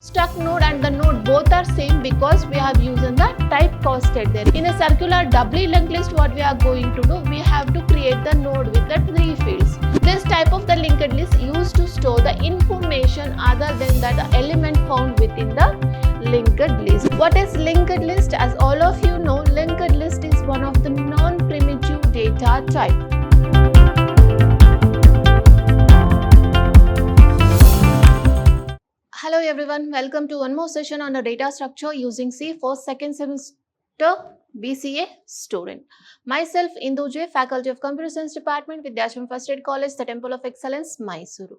Struct node and the node both are same because we have used the type casted there. In a circular doubly linked list, what we are going to do, we have to create the node with the 3 fields. This type of the linked list used to store the information other than the element found within the linked list. What is linked list? As all of you know, linked list is one of the non-primitive data type. Hello everyone, welcome to one more session on the data structure using C for second semester B.Ca student. Myself Indu J, Faculty of Computer Science Department, Vidhyaashram First Aid College, the Temple of Excellence, MYSURU.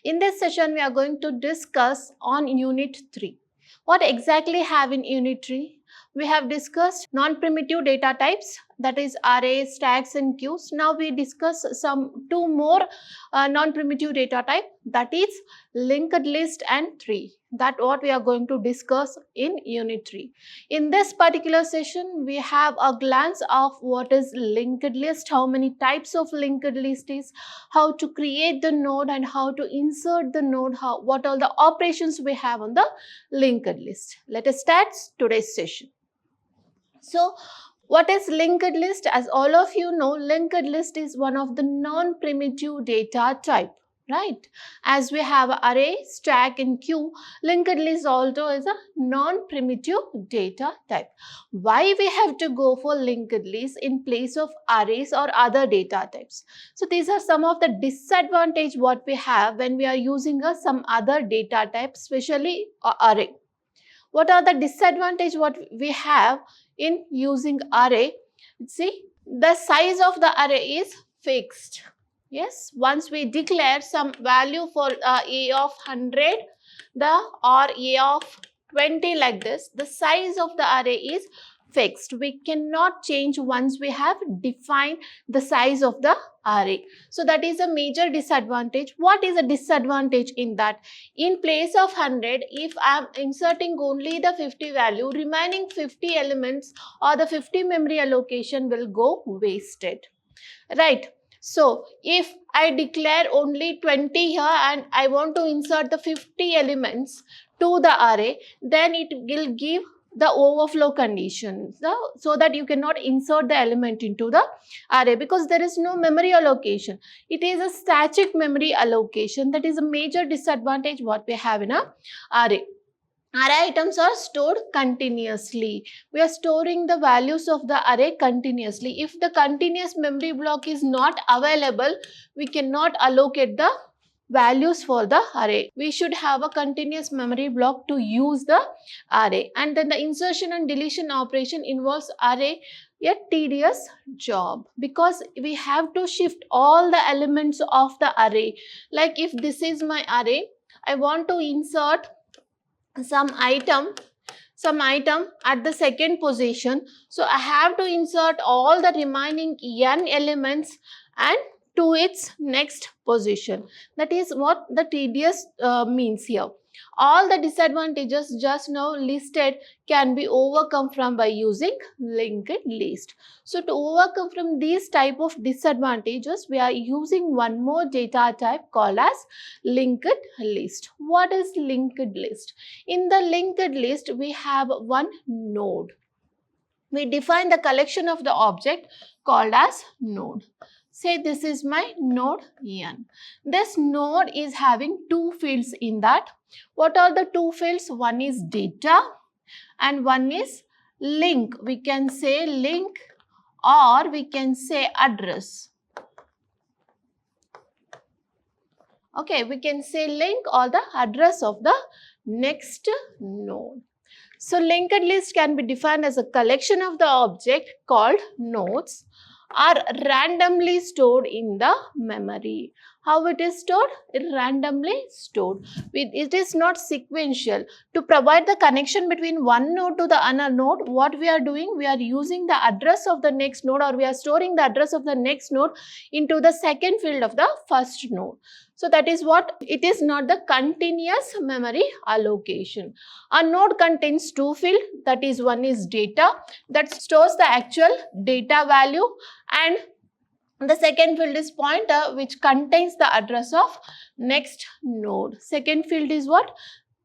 In this session, we are going to discuss on Unit 3. What exactly have in Unit 3? We have discussed non-primitive data types, that is arrays, stacks and queues. Now we discuss two more non-primitive data type, that is linked list and tree. That what we are going to discuss in Unit 3. In this particular session, we have a glance of what is linked list, how many types of linked list is, how to create the node and how to insert the node, what all the operations we have on the linked list. Let us start today's session. So, what is linked list? As all of you know, linked list is one of the non-primitive data type, right? As we have array, stack and queue, linked list also is a non-primitive data type. Why we have to go for linked list in place of arrays or other data types? So these are some of the disadvantage what we have when we are using some other data type, especially array. What are the disadvantage what we have in using array? See, the size of the array is fixed. Yes, once we declare some value for a of 100 or a of 20 like this, the size of the array is fixed. We cannot change once we have defined the size of the array. So that is a major disadvantage. What is a disadvantage in that? In place of 100, if I am inserting only the 50 value, remaining 50 elements or the 50 memory allocation will go wasted, right? So if I declare only 20 here and I want to insert the 50 elements to the array, then it will give the overflow condition, so that you cannot insert the element into the array because there is no memory allocation. It is a static memory allocation. That is a major disadvantage what we have in a array. Array items are stored continuously. We are storing the values of the array continuously. If the continuous memory block is not available, we cannot allocate the values for the array. We should have a continuous memory block to use the array. And then the insertion and deletion operation involves array, a tedious job because we have to shift all the elements of the array. Like if this is my array, I want to insert some item at the second position. So I have to insert all the remaining n elements and to its next position. That is what the tedious means here. All the disadvantages just now listed can be overcome by using linked list. So to overcome from these type of disadvantages, we are using one more data type called as linked list. What is linked list? In the linked list, we have one node. We define the collection of the object called as node. Say this is my node n. This node is having two fields in that. What are the two fields? One is data and one is link. We can say link or we can say address. Okay, we can say link or the address of the next node. So linked list can be defined as a collection of the object called nodes are randomly stored in the memory. How it is stored? Randomly stored. It is not sequential. To provide the connection between one node to the another node, what we are doing? We are using the address of the next node, or we are storing the address of the next node into the second field of the first node. So that is what it is, not the continuous memory allocation. A node contains two fields, that is, one is data that stores the actual data value, and the second field is pointer which contains the address of next node. Second field is what?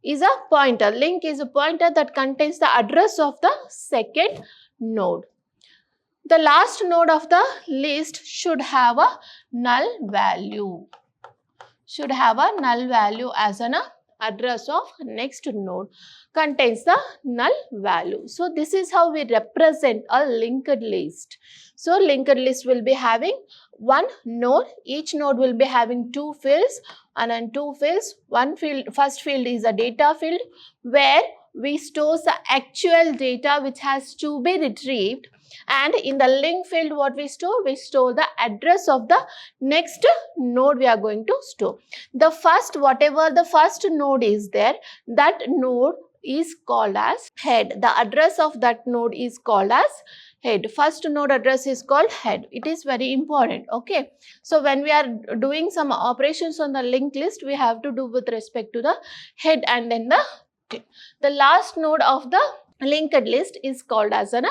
is a pointer. Link is a pointer that contains the address of the second node. The last node of the list should have a null value. Should have a null value as an address of next node, contains the null value. So this is how we represent a linked list. So linked list will be having one node. Each node will be having two fields, and in two fields, one field, first field is a data field where we store the actual data which has to be retrieved, and in the link field what we store the address of the next node we are going to store. The first, whatever the first node is there, that node is called as head. The address of that node is called as head. First node address is called head. It is very important. Okay. So when we are doing some operations on the linked list, we have to do with respect to the head and then the last node of the linked list is called as a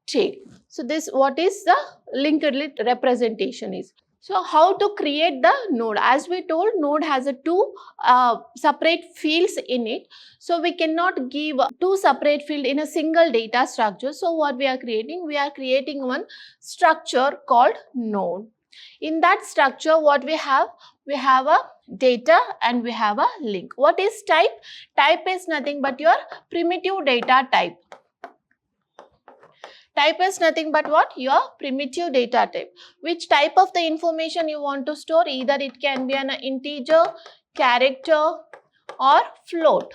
tail. So this, what is the linked list representation is. So how to create the node? As we told, node has a two separate fields in it. So we cannot give two separate fields in a single data structure. So what we are creating? We are creating one structure called node. In that structure, what we have? We have a data and we have a link. What is type? Type is nothing but your primitive data type. Type is nothing but what? Your primitive data type. Which type of the information you want to store? Either it can be an integer, character or float.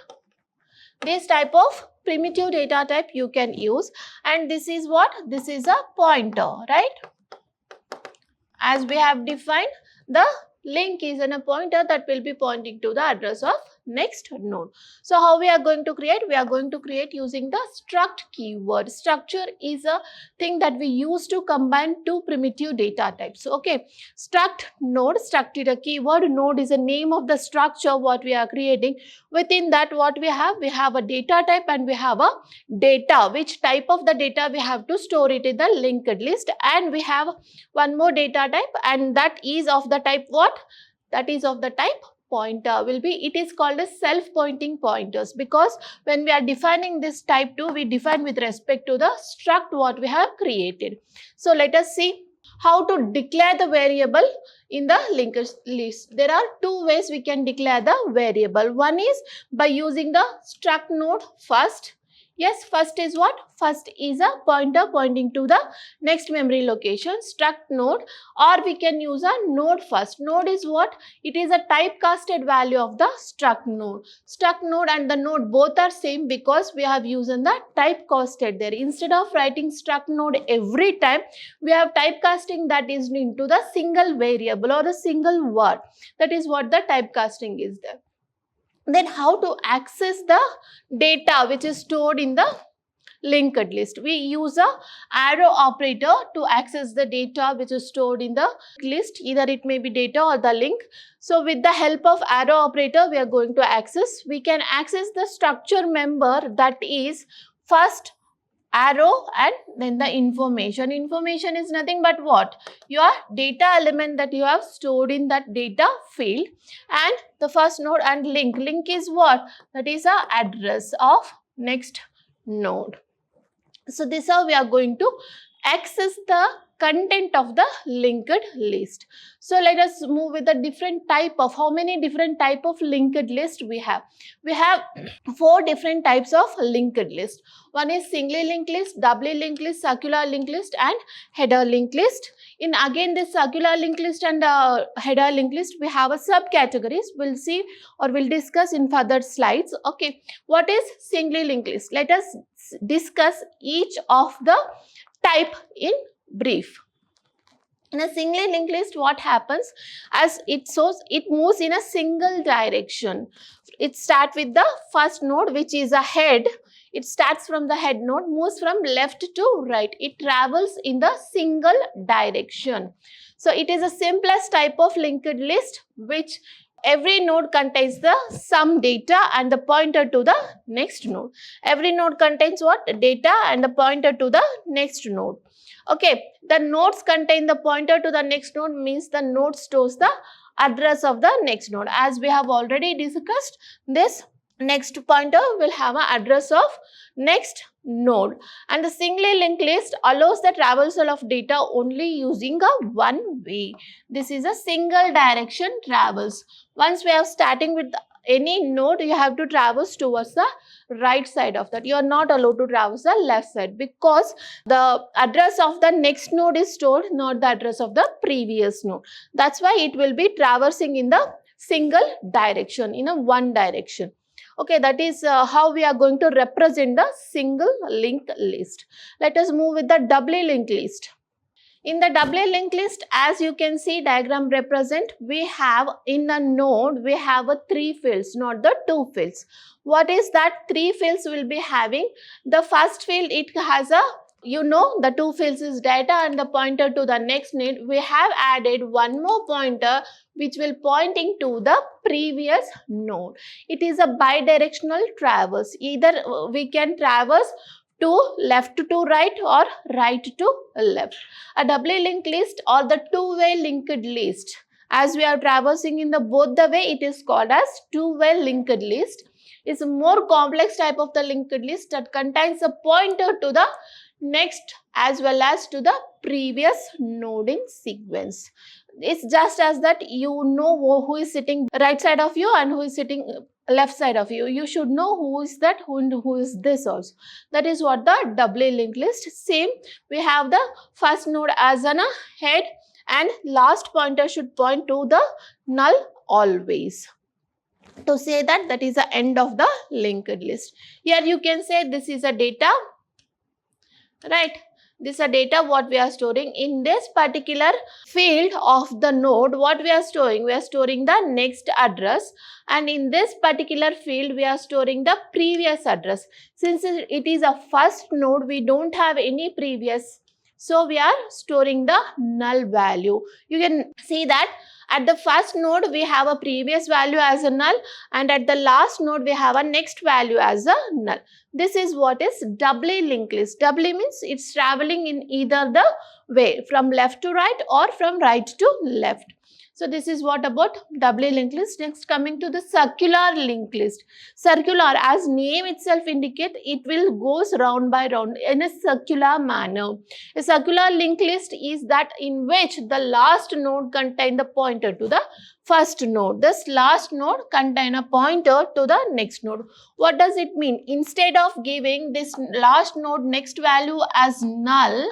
This type of primitive data type you can use, and this is what? This is a pointer, right? As we have defined, the link is a pointer that will be pointing to the address of next node. So how we are going to create? We are going to create using the struct keyword. Structure is a thing that we use to combine two primitive data types. Okay, struct node, struct is a keyword, node is a name of the structure what we are creating. Within that, what we have? We have a data type and we have a data. Which type of the data we have to store it in the linked list, and we have one more data type, and that is of the type what? That is of the type pointer. Will be, it is called as self-pointing pointers, because when we are defining this type 2, we define with respect to the struct what we have created. So let us see how to declare the variable in the linked list. There are two ways we can declare the variable. One is by using the struct node first. Yes, first is what? First is a pointer pointing to the next memory location, struct node, or we can use a node first. Node is what? It is a typecasted value of the struct node. Struct node and the node both are same because we have used the typecasted there. Instead of writing struct node every time, we have typecasting that is into the single variable or a single word. That is what the typecasting is there. Then how to access the data which is stored in the linked list? We use a arrow operator to access the data which is stored in the list. Either it may be data or the link. So with the help of arrow operator, we are going to access. We can access the structure member, that is first arrow and then the information. Information is nothing but what? Your data element that you have stored in that data field, and the first node, and link. Link is what? That is the address of next node. So this is how we are going to access the content of the linked list. So let us move with the different type of, how many different type of linked list we have? We have 4 different types of linked list. One is singly linked list, doubly linked list, circular linked list and header linked list. In again this circular linked list and header linked list, we have a subcategories. We'll see or we'll discuss in further slides. Okay, what is singly linked list? Let us discuss each of the type in brief. In a singly linked list, what happens? As it shows, it moves in a single direction. It starts with the first node, which is a head. It starts from the head node, moves from left to right. It travels in the single direction. So it is the simplest type of linked list, which every node contains the some data and the pointer to the next node. Every node contains what? Data and the pointer to the next node. Okay, the nodes contain the pointer to the next node, means the node stores the address of the next node. As we have already discussed, this next pointer will have an address of next node, and the singly linked list allows the traversal of data only using a one way. This is a single direction travels. Once we are starting with any node, you have to traverse towards the right side of that. You are not allowed to traverse the left side, because the address of the next node is stored, not the address of the previous node. That's why it will be traversing in the single direction, in a one direction. Okay, that is how we are going to represent the single linked list. Let us move with the doubly linked list. In the doubly linked list, as you can see diagram represent, we have in a node, we have a 3 fields, not the 2 fields. What is that 3 fields will be having? The first field, it has a, the 2 fields is data and the pointer to the next node. We have added one more pointer which will pointing to the previous node. It is a bidirectional traverse. Either we can traverse to left to right or right to left. A doubly linked list or the two-way linked list. As we are traversing in the both the way, it is called as two-way linked list. It's a more complex type of the linked list that contains a pointer to the next as well as to the previous node in sequence. It's just as that you know who is sitting right side of you and who is sitting left side of you. You should know who is that, who is this also. That is what the doubly linked list. Same, we have the first node as a head and last pointer should point to the null always. To say that, that is the end of the linked list. Here you can say this is a data, right? This is a data what we are storing. In this particular field of the node, what we are storing? We are storing the next address, and in this particular field we are storing the previous address. Since it is a first node, we don't have any previous, so we are storing the null value. You can see that at the first node we have a previous value as a null, and at the last node we have a next value as a null. This is what is doubly linked list. Doubly means it's traveling in either the way, from left to right or from right to left. So this is what about doubly linked list. Next, coming to the circular linked list. Circular, as name itself indicate, it will goes round by round in a circular manner. A circular linked list is that in which the last node contain the pointer to the first node. This last node contain a pointer to the next node. What does it mean? Instead of giving this last node next value as null,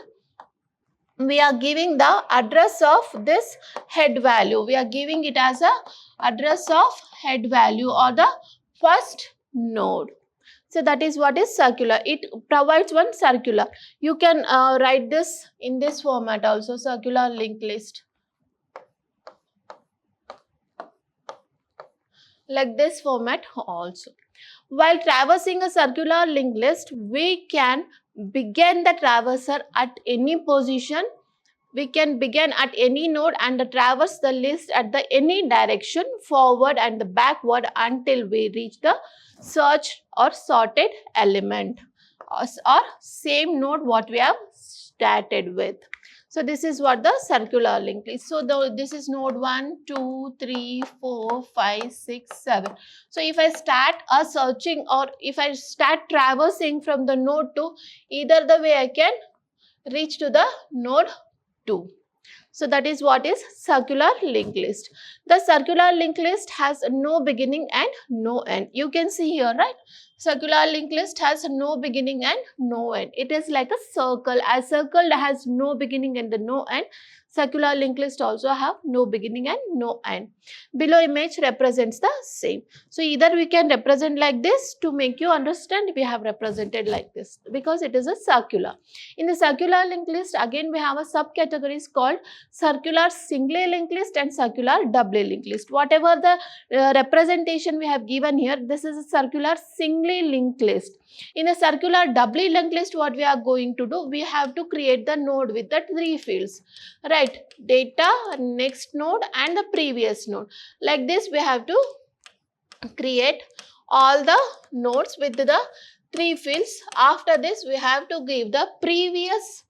we are giving the address of this head value. We are giving it as a address of head value or the first node. So that is what is circular. It provides one circular. You can write this in this format also, circular linked list. Like this format also. While traversing a circular linked list, we can begin the traverser at any position. We can begin at any node and traverse the list at the any direction, forward and the backward, until we reach the search or sorted element or same node what we have started with. So this is what the circular linked list. So this is node 1, 2, 3, 4, 5, 6, 7. So if I start a searching or if I start traversing from the node 2, either the way I can reach to the node 2. So that is what is circular linked list. The circular linked list has no beginning and no end. You can see here, right? Circular linked list has no beginning and no end. It is like a circle. A circle has no beginning and no end. Circular linked list also have no beginning and no end. Below image represents the same. So either we can represent like this. To make you understand, we have represented like this because it is a circular. In the circular linked list, again we have a subcategories called circular singly linked list and circular doubly linked list. Whatever the representation we have given here, this is a circular singly linked list. In a circular doubly linked list, what we are going to do, we have to create the node with the 3 fields, right? Data, next node and the previous node. Like this, we have to create all the nodes with the 3 fields. After this, we have to give the previous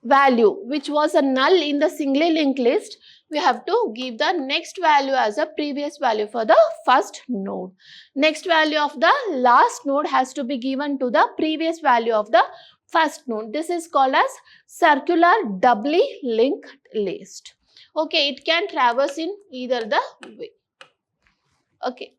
value which was a null in the singly linked list, we have to give the next value as a previous value for the first node. Next value of the last node has to be given to the previous value of the first node. This is called as circular doubly linked list. Okay, it can traverse in either the way. Okay.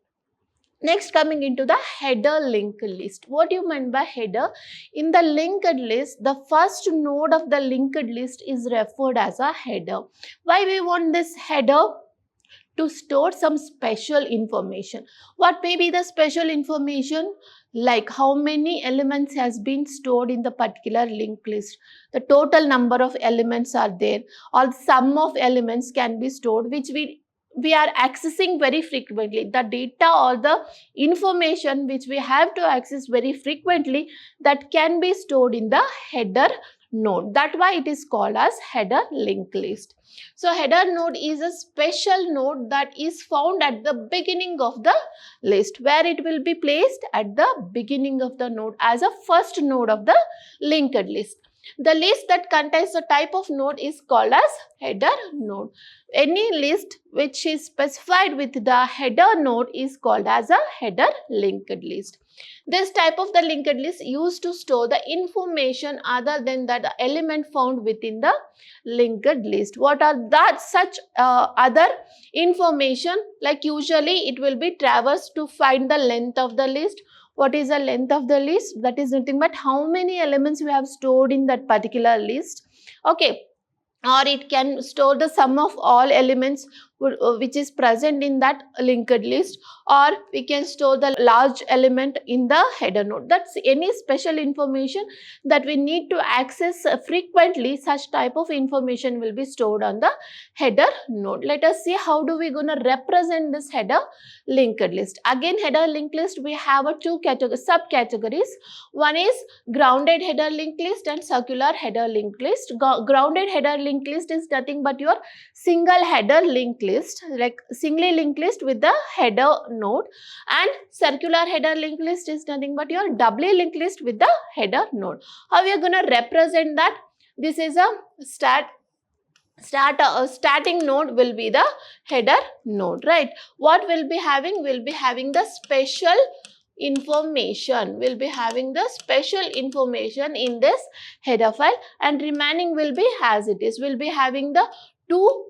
Next, coming into the header linked list. What do you mean by header? In the linked list, the first node of the linked list is referred as a header. Why we want this header? To store some special information. What may be the special information? Like how many elements has been stored in the particular linked list. The total number of elements are there, or sum of elements can be stored, which we are accessing very frequently. The data or the information which we have to access very frequently, that can be stored in the header node. That's why it is called as header linked list. So header node is a special node that is found at the beginning of the list, where it will be placed at the beginning of the node as a first node of the linked list. The list that contains the type of node is called as header node. Any list which is specified with the header node is called as a header linked list. This type of the linked list used to store the information other than the element found within the linked list. What are that such other information? Like usually it will be traversed to find the length of the list. What is the length of the list? That is nothing but how many elements we have stored in that particular list. Okay. Or it can store the sum of all elements which is present in that linked list, or we can store the large element in the header node. That's any special information that we need to access frequently. Such type of information will be stored on the header node. Let us see how do we gonna represent this header linked list. Again, header linked list, we have a two subcategories. One is grounded header linked list and circular header linked list. Grounded header linked list is nothing but your single header linked list, like singly linked list with the header node, and circular header linked list is nothing but your doubly linked list with the header node. How we are going to represent that? This is a starting node will be the header node, right? What will be having? Will be having the special information. Will be having the special information in this header file, and remaining will be as it is. Will be having the two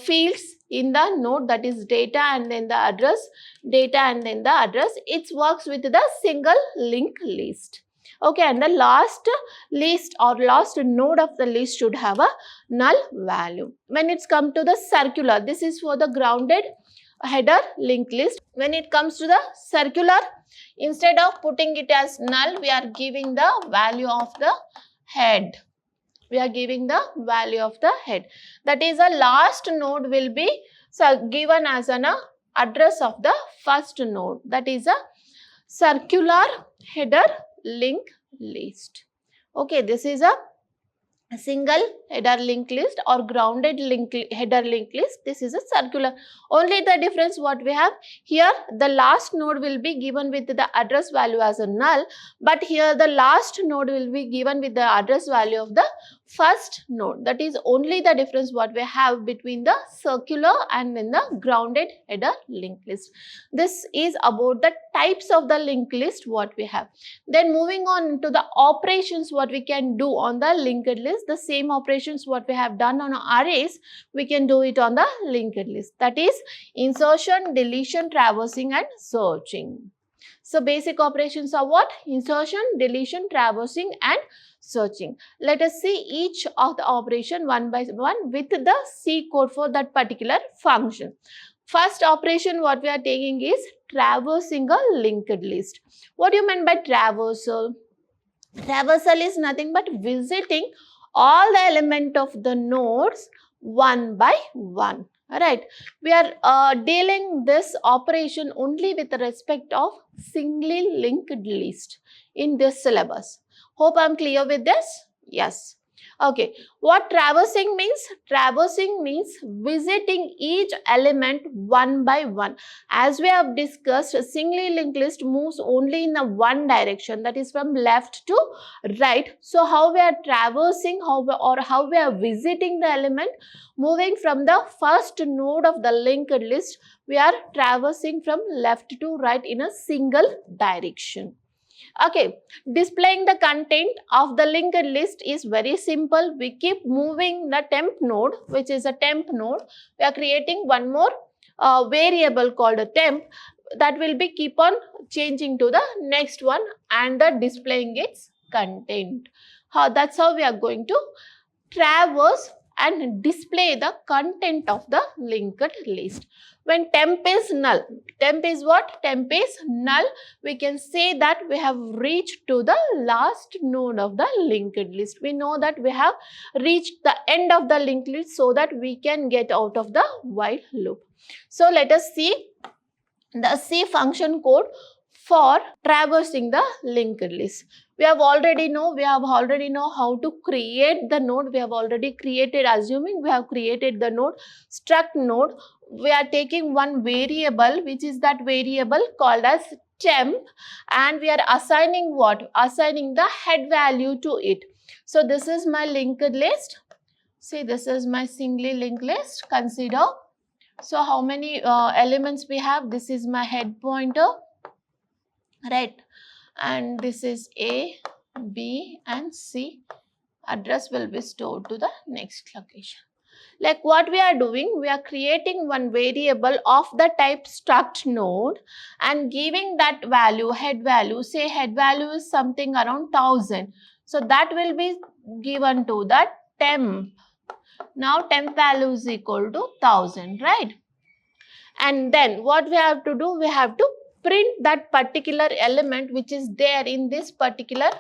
fields in the node, that is data and then the address, data and then the address. It works with the single linked list. Okay, and the last list or last node of the list should have a null value. When it's come to the circular, this is for the grounded header linked list. When it comes to the circular, instead of putting it as null, we are giving the value of the head. We are giving the value of the head. That is, a last node will be given as an address of the first node. That is a circular header linked list. Okay, this is a single header linked list or grounded header linked list. This is a circular. Only the difference what we have here, the last node will be given with the address value as a null, but here the last node will be given with the address value of the first node. That is only the difference what we have between the circular and then the grounded header linked list. This is about the types of the linked list what we have. Then moving on to the operations what we can do on the linked list. The same operations what we have done on arrays, we can do it on the linked list. That is insertion, deletion, traversing and searching. So basic operations are what? Insertion, deletion, traversing and searching. Let us see each of the operation one by one with the C code for that particular function. First operation what we are taking is traversing a linked list. What do you mean by traversal? Traversal is nothing but visiting all the element of the nodes one by one. Alright, we are dealing this operation only with respect of singly linked list in this syllabus. Hope I am clear with this? Yes. Okay, what traversing means? Traversing means visiting each element one by one. As we have discussed, a singly linked list moves only in the one direction, that is from left to right. So how we are traversing, how we are visiting the element, moving from the first node of the linked list, we are traversing from left to right in a single direction. Okay, displaying the content of the linked list is very simple. We keep moving the temp node, which is a temp node. We are creating one more variable called a temp that will be keep on changing to the next one and the displaying its content. That's how we are going to traverse and display the content of the linked list. When temp is null, temp is what? Temp is null. We can say that we have reached to the last node of the linked list. We know that we have reached the end of the linked list so that we can get out of the while loop. So let us see the C function code for traversing the linked list. We have already know how to create the node. We have already created, assuming we have created the node, struct node. We are taking one variable, which is that variable called as temp, and we are assigning what? Assigning the head value to it. So this is my linked list. See, this is my singly linked list. Consider. So how many elements we have? This is my head pointer, right? And this is A, B and C. Address will be stored to the next location. Like what we are doing, we are creating one variable of the type struct node and giving that value, head value. Say head value is something around 1000. So that will be given to the temp. Now temp value is equal to 1000, right? And then what we have to do, we have to print that particular element which is there in this particular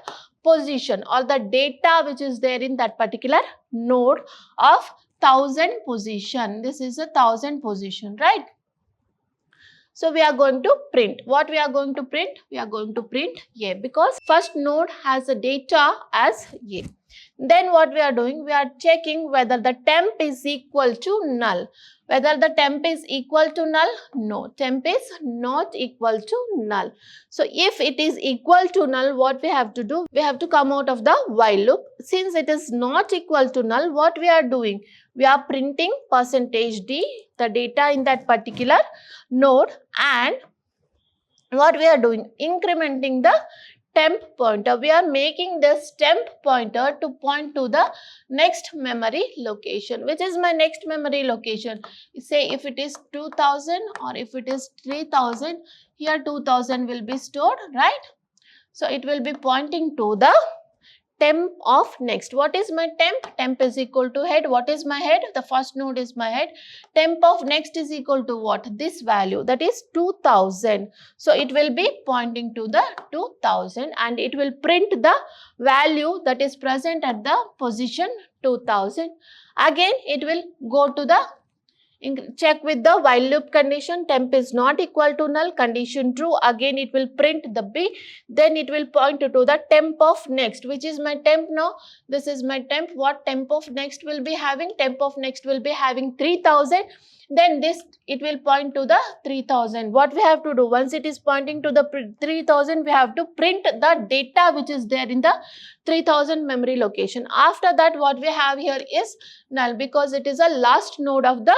position, or the data which is there in that particular node of 1000 position. This is a 1000 position, right? So we are going to print. What we are going to print? We are going to print A, because first node has a data as A. Then what we are doing? We are checking whether the temp is equal to null. Whether the temp is equal to null? No, temp is not equal to null. So if it is equal to null, what we have to do? We have to come out of the while loop. Since it is not equal to null, what we are doing? We are printing %d, the data in that particular node, and what we are doing? Incrementing the temp pointer. We are making this temp pointer to point to the next memory location. Which is my next memory location? Say if it is 2000 or if it is 3000, here 2000 will be stored, right? So it will be pointing to the temp of next. What is my temp? Temp is equal to head. What is my head? The first node is my head. Temp of next is equal to what? This value, that is 2000. So it will be pointing to the 2000 and it will print the value that is present at the position 2000. Again, it will go to the check with the while loop condition. Temp is not equal to null, condition true. Again it will print the B. Then it will point to the temp of next. Which is my temp now? This is my temp. What temp of next will be having? Temp of next will be having 3000. Then this, it will point to the 3000. What we have to do? Once it is pointing to the 3000, we have to print the data which is there in the 3000 memory location. After that, what we have here is null, because it is a last node of the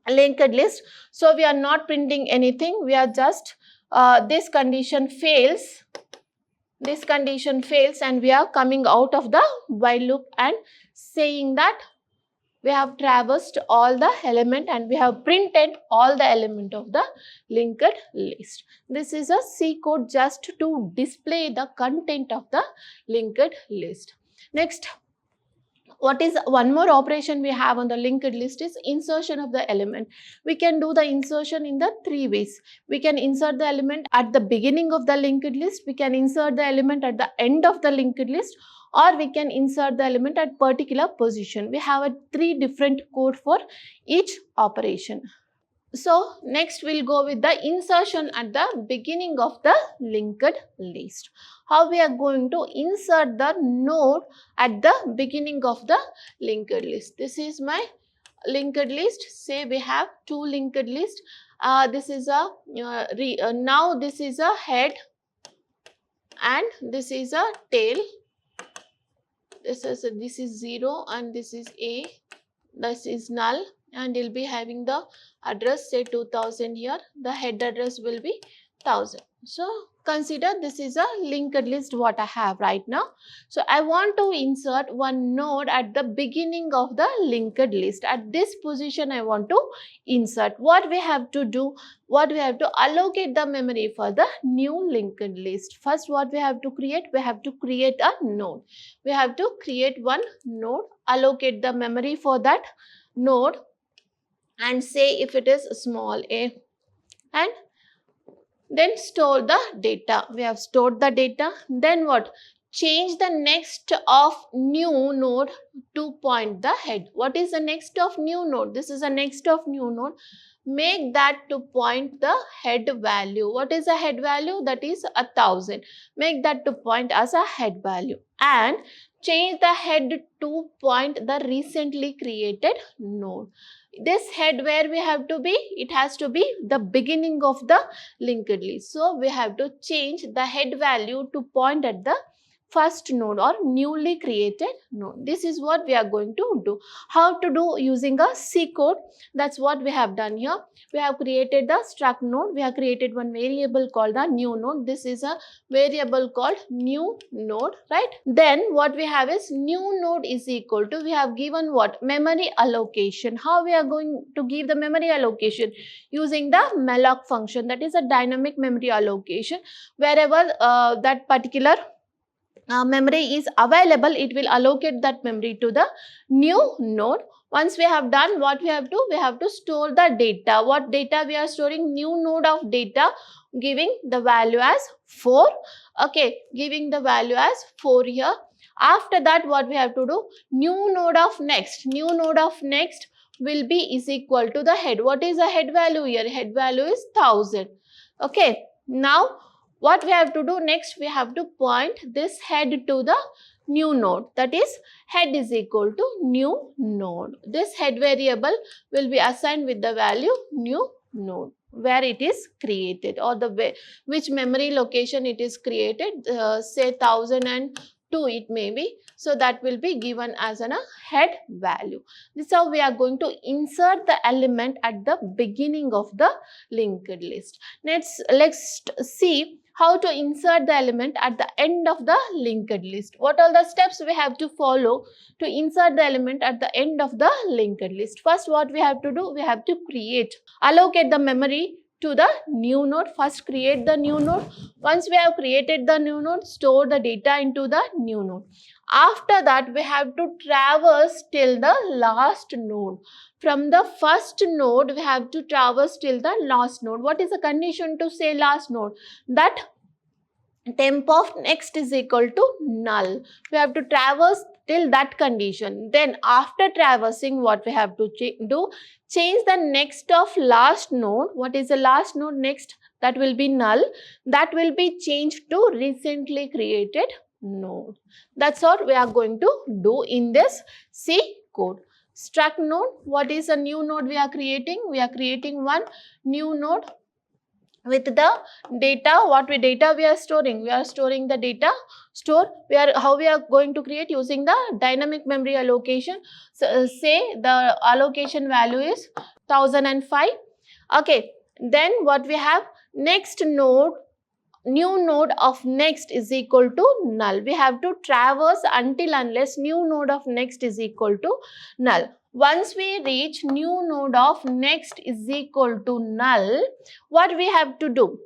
linked list. So we are not printing anything. We are just this condition fails. This condition fails and we are coming out of the while loop and saying that we have traversed all the element and we have printed all the element of the linked list. This is a C code just to display the content of the linked list. Next, what is one more operation we have on the linked list is insertion of the element. We can do the insertion in the three ways. We can insert the element at the beginning of the linked list. We can insert the element at the end of the linked list, or we can insert the element at particular position. We have a three different code for each operation. So next we'll go with the insertion at the beginning of the linked list. How we are going to insert the node at the beginning of the linked list. This is my linked list. Say we have two linked lists. This is a now this is a head and this is a tail. This is 0 and this is A. This is null and you'll be having the address, say 2000 here. The head address will be 1000. So consider this is a linked list what I have right now. So I want to insert one node at the beginning of the linked list. At this position I want to insert. What we have to do? What we have to allocate the memory for the new linked list. First what we have to create? We have to create a node. We have to create one node, allocate the memory for that node and say if it is small a, and then store the data. We have stored the data. Then what? Change the next of new node to point the head. What is the next of new node? This is a next of new node. Make that to point the head value. What is a head value? That is 1000. Make that to point as a head value and change the head to point the recently created node. This head where we have to be? It has to be the beginning of the linked list. So we have to change the head value to point at the first node or newly created node. This is what we are going to do. How to do? Using a C code. That's what we have done here. We have created the struct node. We have created one variable called the new node. This is a variable called new node, right? Then what we have is new node is equal to, we have given what? Memory allocation. How we are going to give the memory allocation? Using the malloc function. That is a dynamic memory allocation. Wherever that particular memory is available, it will allocate that memory to the new node. Once we have done, what we have to? We have to store the data. What data we are storing? New node of data, giving the value as 4. Okay, giving the value as 4 here. After that, what we have to do? New node of next. New node of next will be is equal to the head. What is the head value here? Head value is 1000. Okay, now what we have to do next? We have to point this head to the new node. That is, head is equal to new node. This head variable will be assigned with the value new node, where it is created or the way which memory location it is created. Say 1002 it may be. So that will be given as a head value. This is how we are going to insert the element at the beginning of the linked list. Let's see how to insert the element at the end of the linked list. What are the steps we have to follow to insert the element at the end of the linked list? First, what we have to do? We have to allocate the memory to the new node. First, create the new node. Once we have created the new node, store the data into the new node. After that, we have to traverse till the last node. From the first node, we have to traverse till the last node. What is the condition to say last node? That temp of next is equal to null. We have to traverse till that condition. Then after traversing, what we have to do? Change the next of last node. What is the last node next? That will be null. That will be changed to recently created node. That's what we are going to do in this C code. Struct node. What is a new node we are creating? We are creating one new node with the data. What data we are storing? We are storing the data. How we are going to create? Using the dynamic memory allocation. So, say the allocation value is 1005. Okay. Then what we have? Next node. New node of next is equal to null. We have to traverse until unless new node of next is equal to null. Once we reach new node of next is equal to null, what we have to do?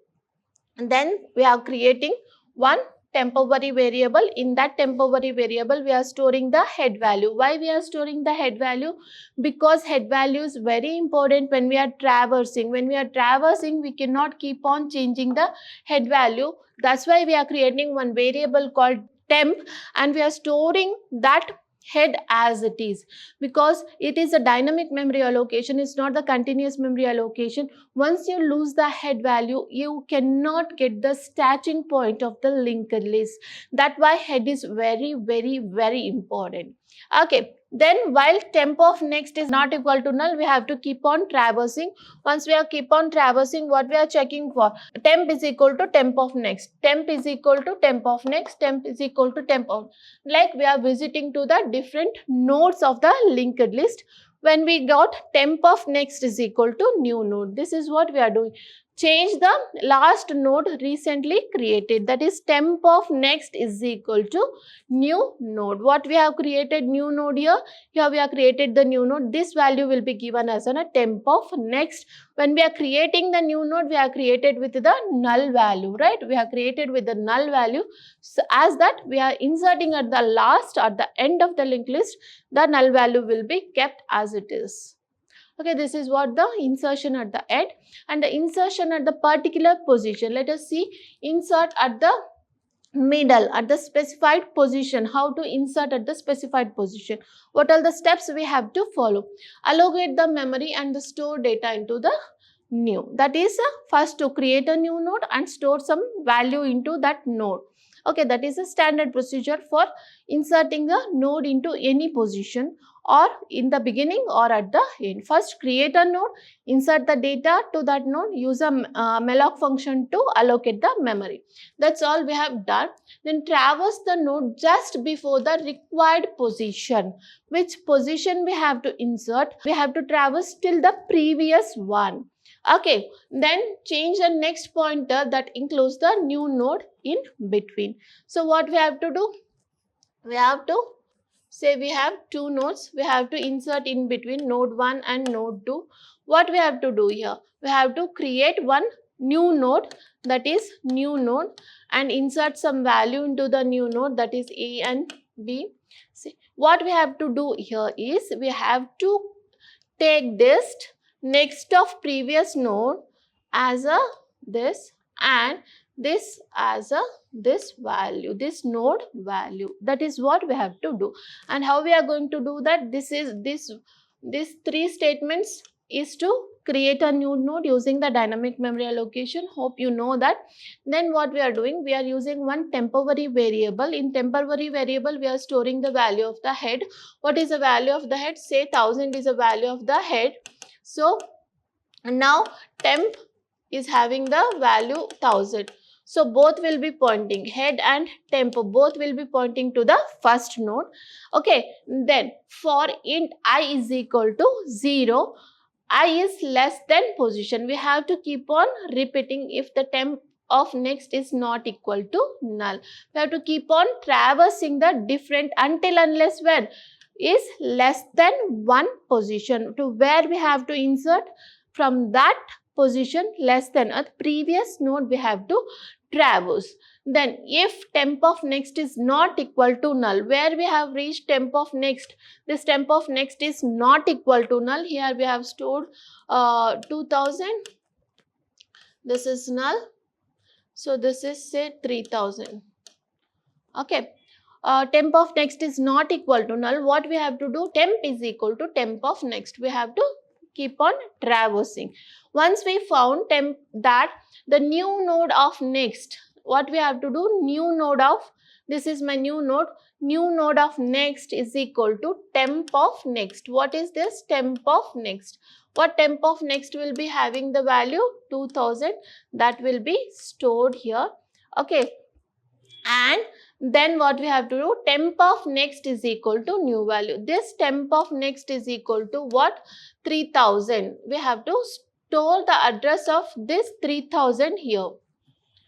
Then we are creating one temporary variable. In that temporary variable, we are storing the head value. Why we are storing the head value? Because head value is very important when we are traversing. When we are traversing, we cannot keep on changing the head value. That's why we are creating one variable called temp and we are storing that head as it is, because it is a dynamic memory allocation, it's not the continuous memory allocation. Once you lose the head value, you cannot get the starting point of the linked list. That's why head is very, very, very important. Okay, then while temp of next is not equal to null, we have to keep on traversing. Once we are keep on traversing, what we are checking for? Temp is equal to temp of next, temp is equal to temp of next, temp is equal to temp of, like we are visiting to the different nodes of the linked list. When we got temp of next is equal to new node, this is what we are doing. Change the last node recently created, that is temp of next is equal to new node. What we have created new node here? Here we have created the new node. This value will be given as a temp of next. When we are creating the new node, we are created with the null value, right? We are created with the null value. So as that we are inserting at the last, at the end of the linked list, the null value will be kept as it is. Okay, this is what the insertion at the end, and the insertion at the particular position. Let us see insert at the middle, at the specified position. How to insert at the specified position? What are the steps we have to follow? Allocate the memory and the store data into the new. That is first to create a new node and store some value into that node. Okay, that is a standard procedure for inserting a node into any position, or in the beginning or at the end. First create a node, insert the data to that node, use a malloc function to allocate the memory. That's all we have done. Then traverse the node just before the required position. Which position we have to insert? We have to traverse till the previous one. Okay, then change the next pointer that includes the new node in between. So what we have to do? We have to say we have two nodes, we have to insert in between node 1 and node 2. What we have to do here? We have to create one new node, that is new node, and insert some value into the new node, that is A and B. See, what we have to do here is we have to take this next of previous node as a this, and this as a this value, this node value. That is what we have to do. And how we are going to do that? This three statements is to create a new node using the dynamic memory allocation. Hope you know that. Then what we are doing? We are using one temporary variable. In temporary variable, we are storing the value of the head. What is the value of the head? Say 1000 is the value of the head. So now temp is having the value 1000. So both will be pointing, head and temp, both will be pointing to the first node. Okay, then for int I is equal to 0, I is less than position. We have to keep on repeating if the temp of next is not equal to null. We have to keep on traversing the different until unless when is less than one position, to where we have to insert from that position less than a previous node we have to traverse. Then if temp of next is not equal to null, where we have reached temp of next, this temp of next is not equal to null. Here we have stored 2000, this is null, so this is say 3000. Okay, temp of next is not equal to null. What we have to do? Temp is equal to temp of next. We have to keep on traversing. Once we found temp, that the new node of next, what we have to do? New node of, this is my new node of next is equal to temp of next. What is this? Temp of next. What temp of next will be having the value? 2000. That will be stored here. Okay, and then what we have to do? Temp of next is equal to new value. This temp of next is equal to what? 3000. We have to store the address of this 3000 here.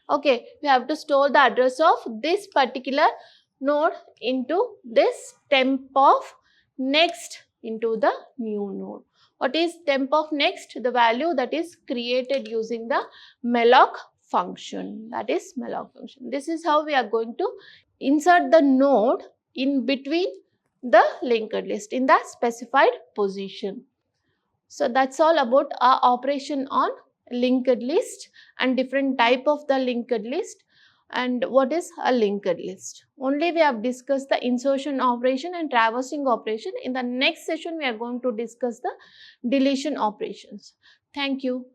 Okay, we have to store the address of this particular node into this temp of next into the new node. What is temp of next? The value that is created using the malloc function, that is malloc function. This is how we are going to insert the node in between the linked list in the specified position. So that's all about our operation on linked list and different type of the linked list. and what is a linked list. Only we have discussed the insertion operation and traversing operation. In the next session, we are going to discuss the deletion operations. Thank you.